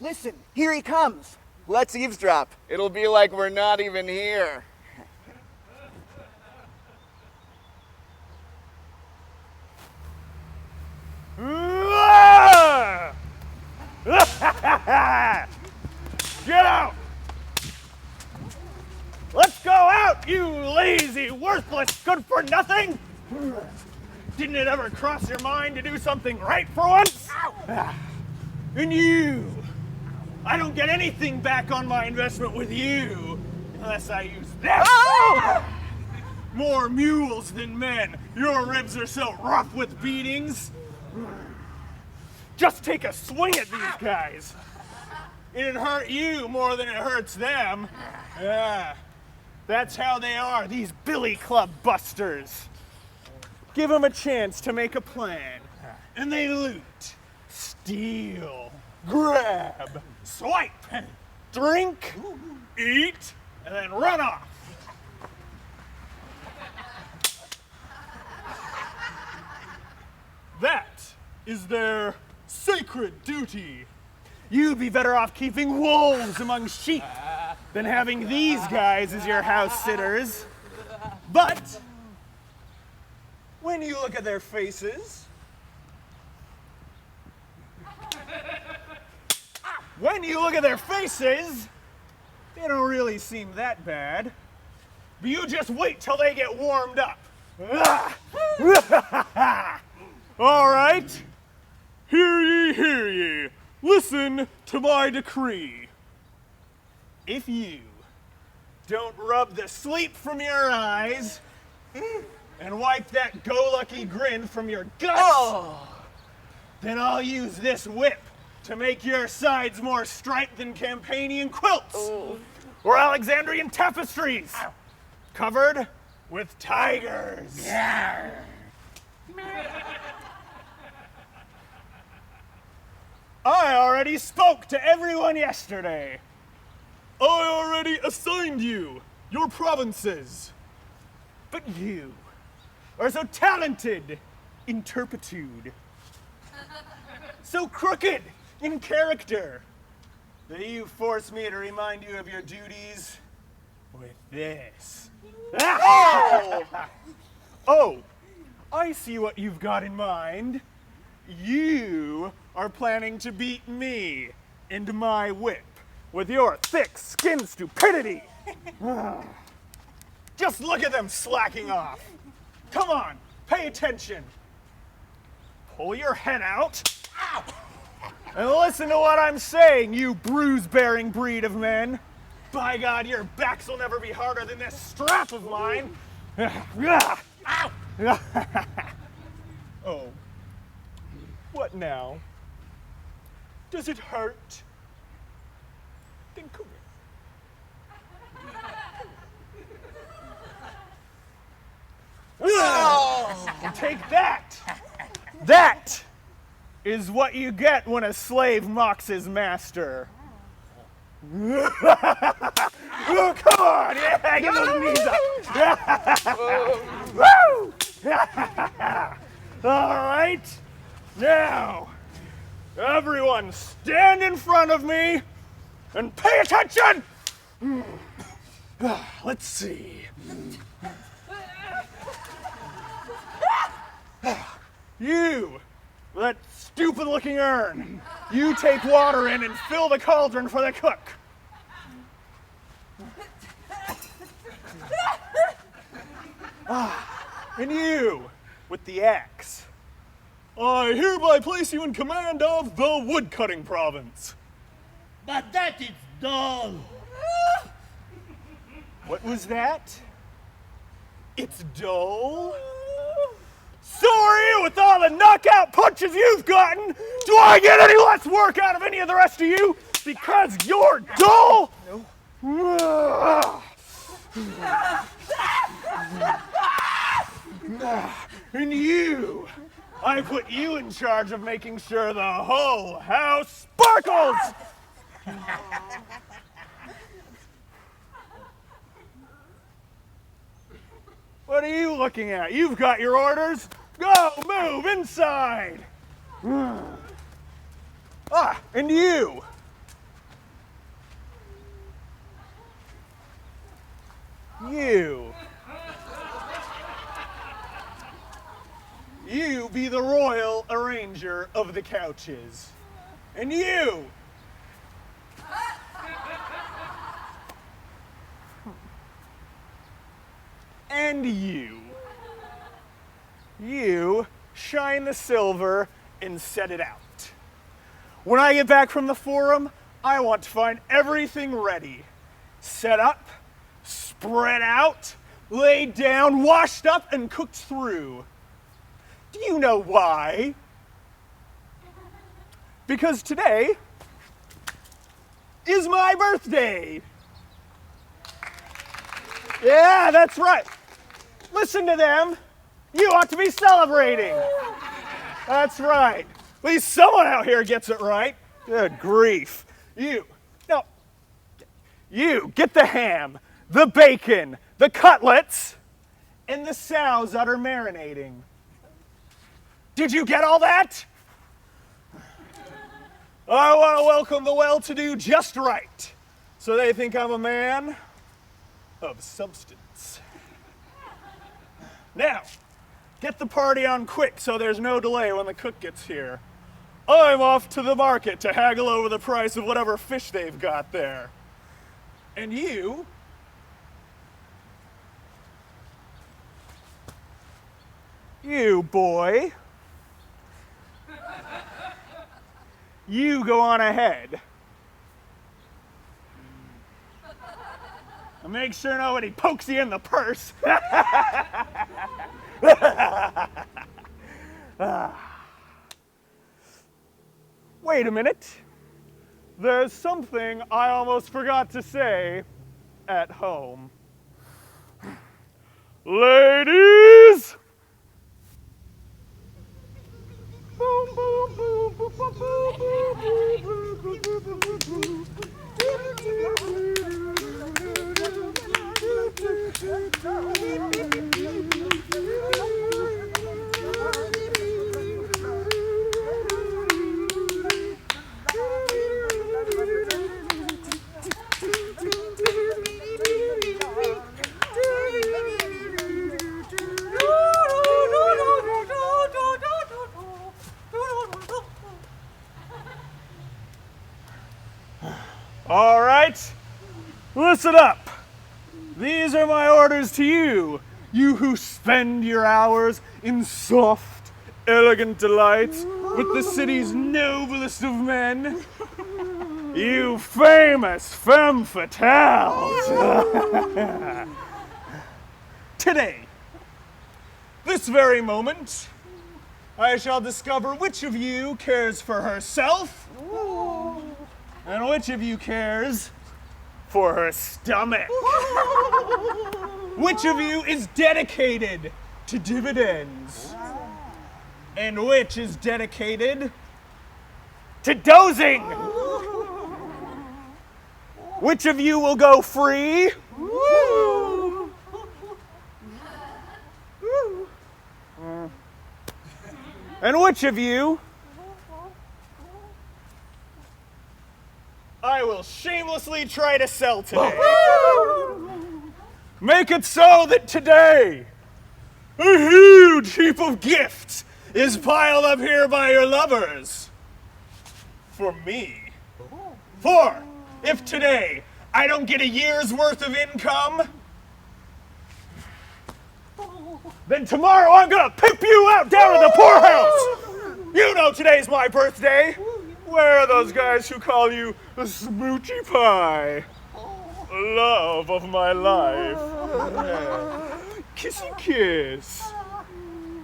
Listen, here he comes. Let's eavesdrop. It'll be like we're not even here. Get out! Let's go out, you lazy, worthless, good-for-nothing! Didn't it ever cross your mind to do something right for once? And you! I don't get anything back on my investment with you unless I use this! Oh! More mules than men. Your ribs are so rough with beatings. Just take a swing at these guys. It'd hurt you more than it hurts them. Yeah, that's how they are, these billy club busters. Give them a chance to make a plan, and they loot, steal, grab, swipe, drink, eat, and then run off. That is their sacred duty. You'd be better off keeping wolves among sheep than having these guys as your house sitters. But when you look at their faces, they don't really seem that bad. But you just wait till they get warmed up. All right. Hear ye. Listen to my decree. If you don't rub the sleep from your eyes and wipe that go-lucky grin from your guts, then I'll use this whip to make your sides more striped than Campanian quilts or Alexandrian tapestries covered with tigers. I already spoke to everyone yesterday. I already assigned you your provinces. But you are so talented in turpitude, so crooked in character, that you force me to remind you of your duties with this. Oh, I see what you've got in mind. You are planning to beat me and my whip with your thick-skinned stupidity. Just look at them slacking off. Come on, pay attention. Pull your head out and listen to what I'm saying, you bruise-bearing breed of men. By God, your backs will never be harder than this strap of mine. Oh. What now? Does it hurt? Then come here. Take that! That is what you get when a slave mocks his master. Oh, come on! Yeah, get those knees up! All right. Now, everyone stand in front of me and pay attention! Let's see. You, that stupid-looking urn, you take water in and fill the cauldron for the cook. And you, with the axe, I hereby place you in command of the woodcutting province. But that is dull. What was that? It's dull? Sorry, with all the knockout punches you've gotten, do I get any less work out of any of the rest of you? Because you're dull? No. And you, I put you in charge of making sure the whole house sparkles! What are you looking at? You've got your orders. Go, move inside. And you, You. You be the royal arranger of the couches. And you. And you. You shine the silver and set it out. When I get back from the forum, I want to find everything ready. Set up, spread out, laid down, washed up, and cooked through. Do you know why? Because today is my birthday. Yeah, that's right. Listen to them. You ought to be celebrating. That's right. At least someone out here gets it right. Good grief. You get the ham, the bacon, the cutlets, and the sows that are marinating. Did you get all that? I want to welcome the well-to-do just right, so they think I'm a man of substance. Now, get the party on quick so there's no delay when the cook gets here. I'm off to the market to haggle over the price of whatever fish they've got there. And you boy, you go on ahead. And make sure nobody pokes you in the purse. Wait a minute. There's something I almost forgot to say at home. Ladies! Boom, boom, boom, boom, boom, boom, All right, listen up. These are my orders to you, you who spend your hours in soft, elegant delights with the city's noblest of men. You famous femme fatales. Today, this very moment, I shall discover which of you cares for herself and which of you cares for her stomach. Which of you is dedicated to dividends? And which is dedicated to dozing? Which of you will go free? And which of you I will shamelessly try to sell today? Make it so that today a huge heap of gifts is piled up here by your lovers for me. For if today I don't get a year's worth of income, then tomorrow I'm gonna pimp you out down to the poorhouse. You know today's my birthday. Where are those guys who call you the smoochy pie? Love of my life. Kissy kiss.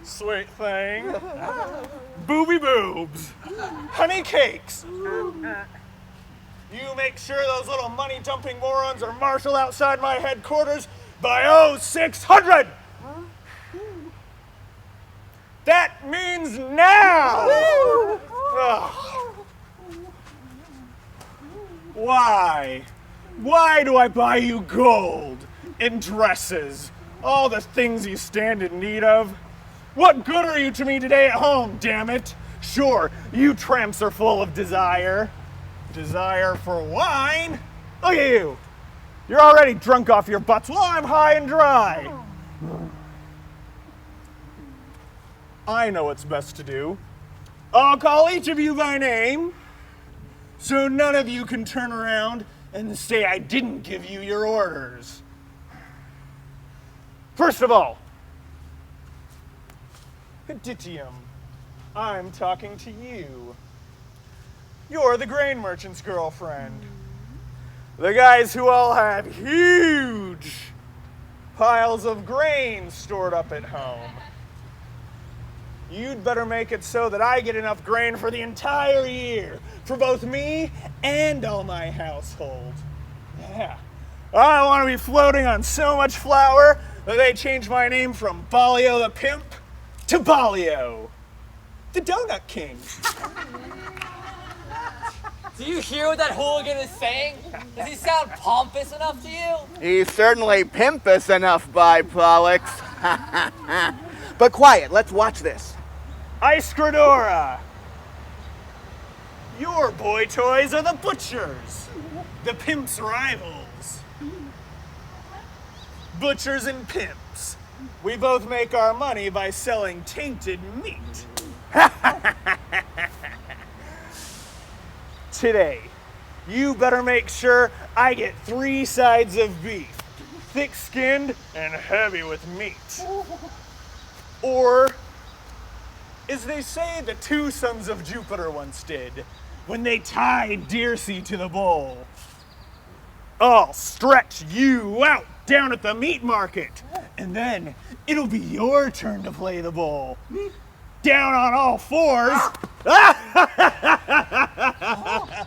Sweet thing. Booby boobs. Honey cakes. You make sure those little money dumping morons are marshaled outside my headquarters by 0600. That means now. Why? Why do I buy you gold and dresses? All the things you stand in need of? What good are you to me today at home, damn it? Sure, you tramps are full of desire. Desire for wine? Look at you. You're already drunk off your butts while I'm high and dry. I know what's best to do. I'll call each of you by name, so none of you can turn around and say I didn't give you your orders. First of all, Phoenicium, I'm talking to you. You're the grain merchant's girlfriend. The guys who all have huge piles of grain stored up at home. You'd better make it so that I get enough grain for the entire year, for both me and all my household. Yeah. I want to be floating on so much flour that they change my name from Ballio the pimp to Ballio, the donut king. Do you hear what that hooligan is saying? Does he sound pompous enough to you? He's certainly pimpous enough, by Plautus. But quiet, let's watch this. Icecradora! Your boy toys are the butchers, the pimp's rivals. Butchers and pimps. We both make our money by selling tainted meat. Today, you better make sure I get 3 sides of beef, thick-skinned and heavy with meat. Or, as they say the 2 sons of Jupiter once did, when they tied Dirce to the bowl. I'll stretch you out down at the meat market, and then it'll be your turn to play the bowl. Down on all 4s.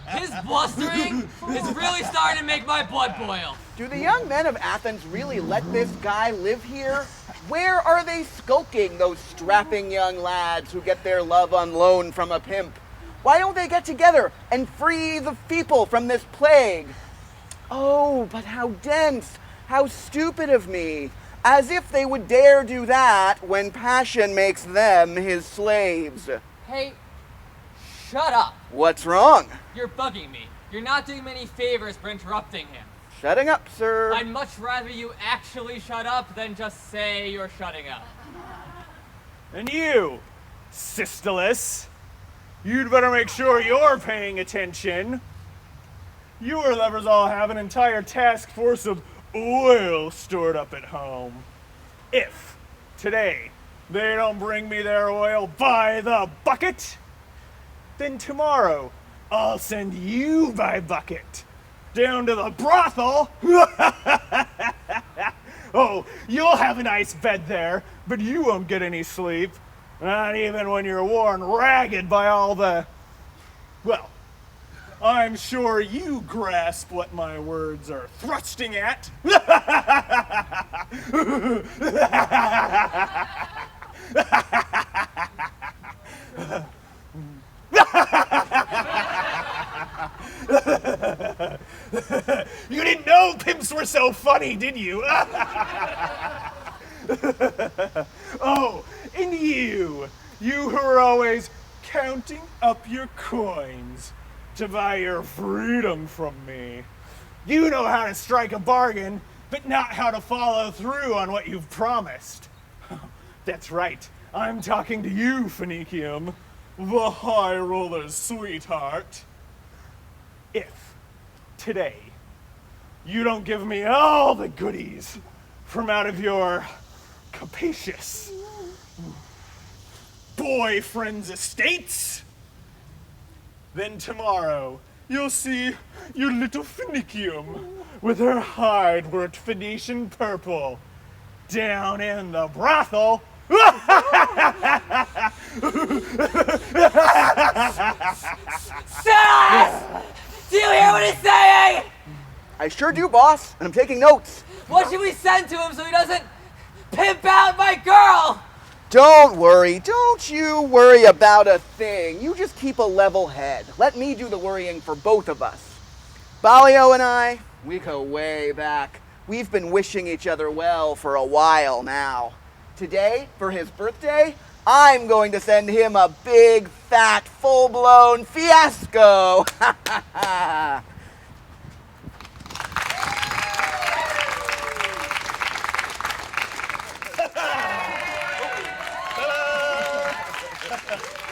His blustering is really starting to make my blood boil. Do the young men of Athens really let this guy live here? Where are they skulking, those strapping young lads who get their love on loan from a pimp? Why don't they get together and free the people from this plague? Oh, but how dense, how stupid of me. As if they would dare do that when passion makes them his slaves. Hey, shut up. What's wrong? You're bugging me. You're not doing me any favors for interrupting him. Shutting up, sir. I'd much rather you actually shut up than just say you're shutting up. And you, Pseudolus, you'd better make sure you're paying attention. Your lovers all have an entire task force of oil stored up at home. If today they don't bring me their oil by the bucket, then tomorrow I'll send you by bucket down to the brothel. Oh, you'll have a nice bed there, but you won't get any sleep. Not even when you're worn ragged by all the... Well, I'm sure you grasp what my words are thrusting at. You didn't know pimps were so funny, did you? Oh, and you who are always counting up your coins to buy your freedom from me. You know how to strike a bargain, but not how to follow through on what you've promised. That's right, I'm talking to you, Phoenicium, the high roller's sweetheart. If today you don't give me all the goodies from out of your capacious boyfriend's estates, then tomorrow you'll see your little Phoenicium with her hide worked Phoenician purple down in the brothel. Pseudolus! Do you hear what he's saying? I sure do, boss, and I'm taking notes. What should we send to him so he doesn't pimp out my girl? Don't you worry about a thing. You just keep a level head. Let me do the worrying for both of us. Ballio and I, we go way back. We've been wishing each other well for a while now. Today, for his birthday, I'm going to send him a big, fat, full-blown fiasco. it.